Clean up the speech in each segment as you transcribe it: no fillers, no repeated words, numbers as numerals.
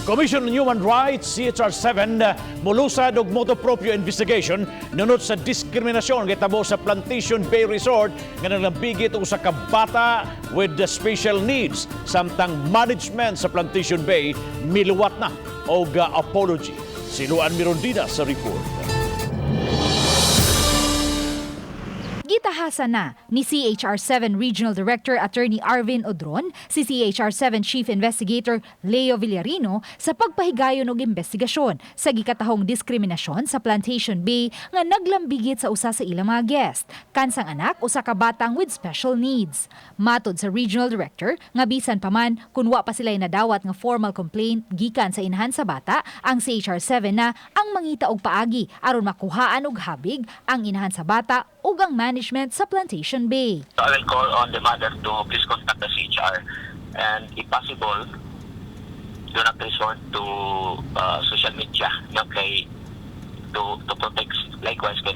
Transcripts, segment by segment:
Commission on Human Rights, CHR-7, mulusad og motu proprio investigation nunot sa diskriminasyon gitabo sa Plantation Bay Resort nga naglambigit og usa ka bata with the special needs. Samtang management sa Plantation Bay miluwat na og apology. Si Luan Mirondina sa report. Gitahasan na ni CHR-7 Regional Director Attorney Arvin Odron si CHR-7 Chief Investigator Leo Villarino sa pagpahigayon og investigasyon sa gikatahong diskriminasyon sa Plantation Bay nga naglambigit sa usa sa ilang mga guest, kansang anak usa ka batang with special needs. Matod sa Regional Director nga bisan pa man kun wa pa sila nadawat nga formal complaint gikan sa inahan sa bata, ang CHR-7 na ang mangita og paagi aron makuhaan og habig ang inahan sa bata ug ang management sa Plantation Bay. So I will call on the mother to please contact the CHR and if possible, do not resort to social media to protect likewise kay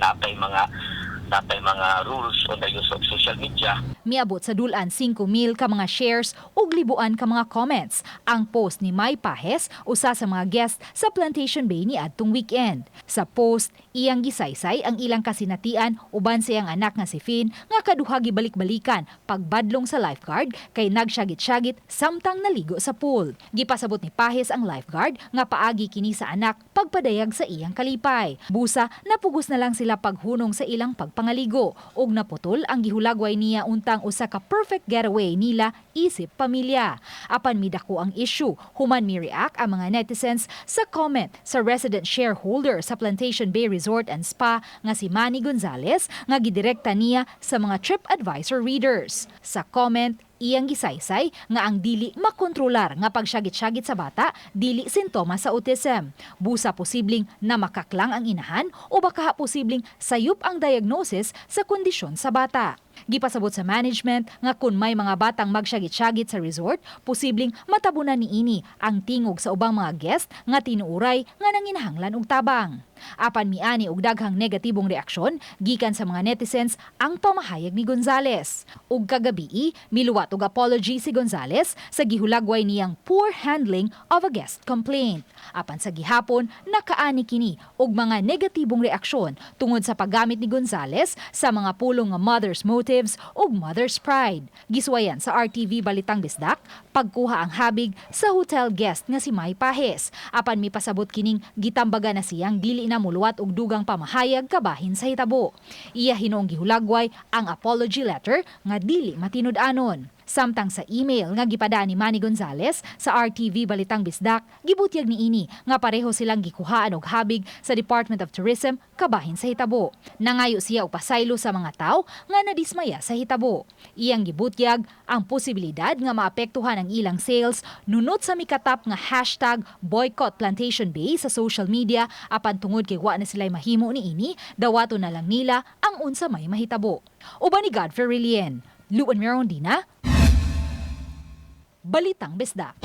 natay mga rules on the use of social media. Miabot sa dulan 5,000 ka mga shares ug libuan ka mga comments ang post ni May Pahes, usa sa mga guest sa Plantation Bay ni adtong weekend. Sa post, iyang gisaysay ang ilang kasinatian uban sa iyang anak nga si Finn nga kaduha gibalik-balikan pagbadlong sa lifeguard kay nagsyagit-syagit samtang naligo sa pool. Gipasabot ni Pahes ang lifeguard nga paagi kini sa anak pagpadayag sa iyang kalipay. Busa napugos na lang sila paghunong sa ilang pangaligo ug naputol ang gihulagway niya untang usa ka perfect getaway nila isip pamilya. Apan midako ang issue, human mi-react ang mga netizens sa comment sa resident shareholder sa Plantation Bay Resort and Spa nga si Manny Gonzalez nga gidirekta niya sa mga TripAdvisor readers. Sa comment, iyang gisaysay nga ang dili makontrolar nga pagsyagit-syagit sa bata dili sintomas sa autism. Busa posibleng na makaklang ang inahan o baka posibleng sayop ang diagnosis sa kondisyon sa bata. Gipasabot sa management nga kun may mga batang magsyagit-syagit sa resort, posibleng matabunan niini ang tingog sa ubang mga guest nga tinuuray nga nanginahanglan og tabang. Apan miani og daghang negatibong reaksyon gikan sa mga netizens ang pamahayag ni Gonzalez. Ug kagabi, miluwat og apology si Gonzalez sa gihulagway niyang poor handling of a guest complaint. Apan sa gihapon, nakaani kini og mga negatibong reaksyon tungod sa paggamit ni Gonzalez sa mga pulong nga mother's motives ug mother's pride. Giswayan sa RTV Balitang Bisdak, pagkuha ang habig sa hotel guest nga si May Pahes. Apan mipasabot kining gitambaga na siyang dili na muluwat og dugang pamahayag kabahin sa hitabo. Iya hinong gihulagway ang apology letter nga dili matinud-anon. Samtang sa email nga gipadaan ni Manny Gonzalez sa RTV Balitang Bisdak, gibutyag niini nga pareho silang gikuhaan og habig sa Department of Tourism kabahin sa hitabo. Nangayo siya og pasaylo sa mga tawo nga nadismaya sa hitabo. Iyang gibutyag ang posibilidad nga maapektuhan ang ilang sales nunot sa mikatap nga #boycott Plantation Bay sa social media apan tungod kay wa na sila'y mahimo niini, dawato na lang nila ang unsa may mahitabo. Uban ni Godfrey Rilien, Luan Mirondina, Balitang Bisdak.